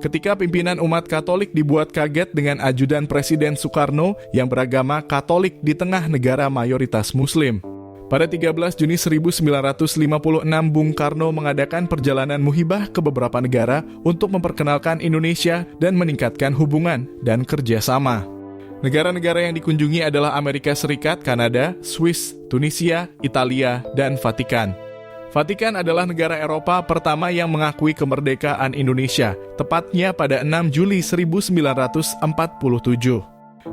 ketika pimpinan umat Katolik dibuat kaget dengan ajudan Presiden Soekarno yang beragama Katolik di tengah negara mayoritas Muslim. Pada 13 Juni 1956, Bung Karno mengadakan perjalanan muhibah ke beberapa negara untuk memperkenalkan Indonesia dan meningkatkan hubungan dan kerjasama. Negara-negara yang dikunjungi adalah Amerika Serikat, Kanada, Swiss, Tunisia, Italia, dan Vatikan. Vatikan adalah negara Eropa pertama yang mengakui kemerdekaan Indonesia, tepatnya pada 6 Juli 1947.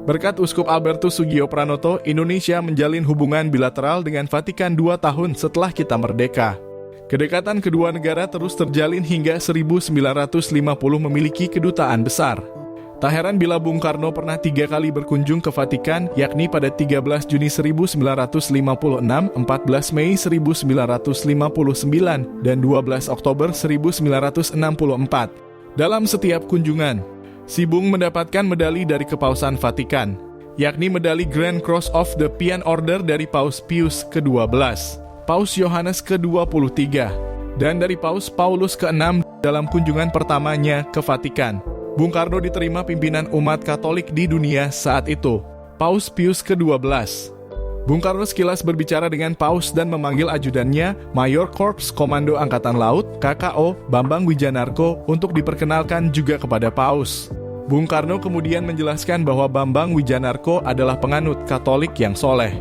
Berkat Uskup Albertus Sugio Pranoto, Indonesia menjalin hubungan bilateral dengan Vatikan 2 tahun setelah kita merdeka. Kedekatan kedua negara terus terjalin hingga 1950 memiliki kedutaan besar. Tak heran bila Bung Karno pernah 3 kali berkunjung ke Vatikan, yakni pada 13 Juni 1956, 14 Mei 1959, dan 12 Oktober 1964. Dalam setiap kunjungan, si Bung mendapatkan medali dari Kepausan Vatikan, yakni medali Grand Cross of the Pian Order dari Paus Pius ke-12, Paus Yohanes ke-23, dan dari Paus Paulus ke-6 dalam kunjungan pertamanya ke Vatikan. Bung Karno diterima pimpinan umat Katolik di dunia saat itu, Paus Pius ke-12. Bung Karno sekilas berbicara dengan Paus dan memanggil ajudannya, Mayor Korps Komando Angkatan Laut, KKO, Bambang Wijanarko, untuk diperkenalkan juga kepada Paus. Bung Karno kemudian menjelaskan bahwa Bambang Wijanarko adalah penganut Katolik yang soleh.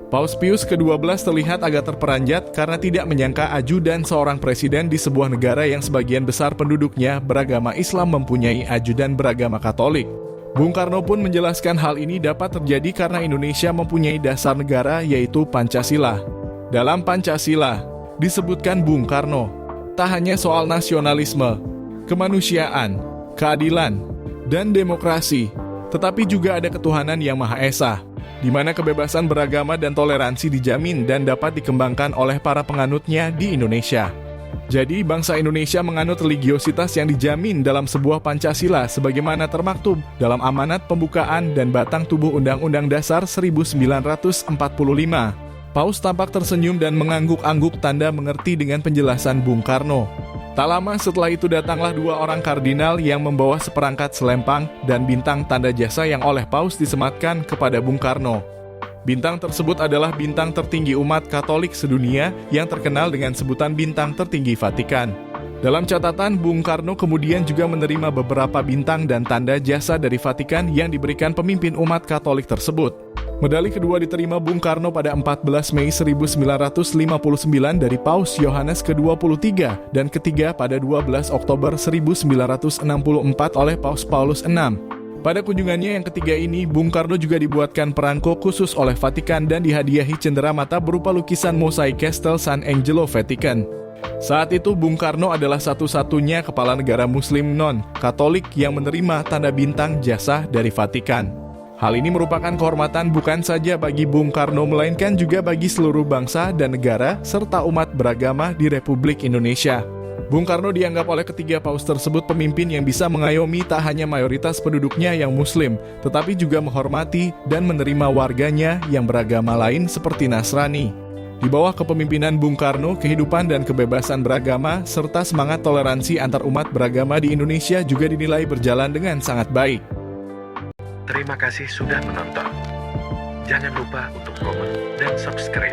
Paus Pius ke-12 terlihat agak terperanjat karena tidak menyangka ajudan seorang presiden di sebuah negara yang sebagian besar penduduknya beragama Islam mempunyai ajudan beragama Katolik. Bung Karno pun menjelaskan hal ini dapat terjadi karena Indonesia mempunyai dasar negara yaitu Pancasila. Dalam Pancasila, disebutkan Bung Karno, tak hanya soal nasionalisme, kemanusiaan, keadilan, dan demokrasi, tetapi juga ada ketuhanan yang Maha Esa, di mana kebebasan beragama dan toleransi dijamin dan dapat dikembangkan oleh para penganutnya di Indonesia. Jadi, bangsa Indonesia menganut religiositas yang dijamin dalam sebuah Pancasila sebagaimana termaktub dalam amanat pembukaan dan batang tubuh Undang-Undang Dasar 1945. Paus tampak tersenyum dan mengangguk-angguk tanda mengerti dengan penjelasan Bung Karno. Tak lama setelah itu datanglah 2 orang kardinal yang membawa seperangkat selempang dan bintang tanda jasa yang oleh Paus disematkan kepada Bung Karno. Bintang tersebut adalah bintang tertinggi umat Katolik sedunia yang terkenal dengan sebutan bintang tertinggi Vatikan. Dalam catatan, Bung Karno kemudian juga menerima beberapa bintang dan tanda jasa dari Vatikan yang diberikan pemimpin umat Katolik tersebut. Medali kedua diterima Bung Karno pada 14 Mei 1959 dari Paus Yohanes ke-23 dan ketiga pada 12 Oktober 1964 oleh Paus Paulus VI. Pada kunjungannya yang ketiga ini, Bung Karno juga dibuatkan perangko khusus oleh Vatikan dan dihadiahi cenderamata berupa lukisan mosaik Castel San Angelo Vatican. Saat itu Bung Karno adalah satu-satunya kepala negara Muslim non-Katolik yang menerima tanda bintang jasa dari Vatikan. Hal ini merupakan kehormatan bukan saja bagi Bung Karno, melainkan juga bagi seluruh bangsa dan negara, serta umat beragama di Republik Indonesia. Bung Karno dianggap oleh ketiga paus tersebut pemimpin yang bisa mengayomi tak hanya mayoritas penduduknya yang Muslim, tetapi juga menghormati dan menerima warganya yang beragama lain seperti Nasrani. Di bawah kepemimpinan Bung Karno, kehidupan dan kebebasan beragama, serta semangat toleransi antar umat beragama di Indonesia juga dinilai berjalan dengan sangat baik. Terima kasih sudah menonton. Jangan lupa untuk komen dan subscribe.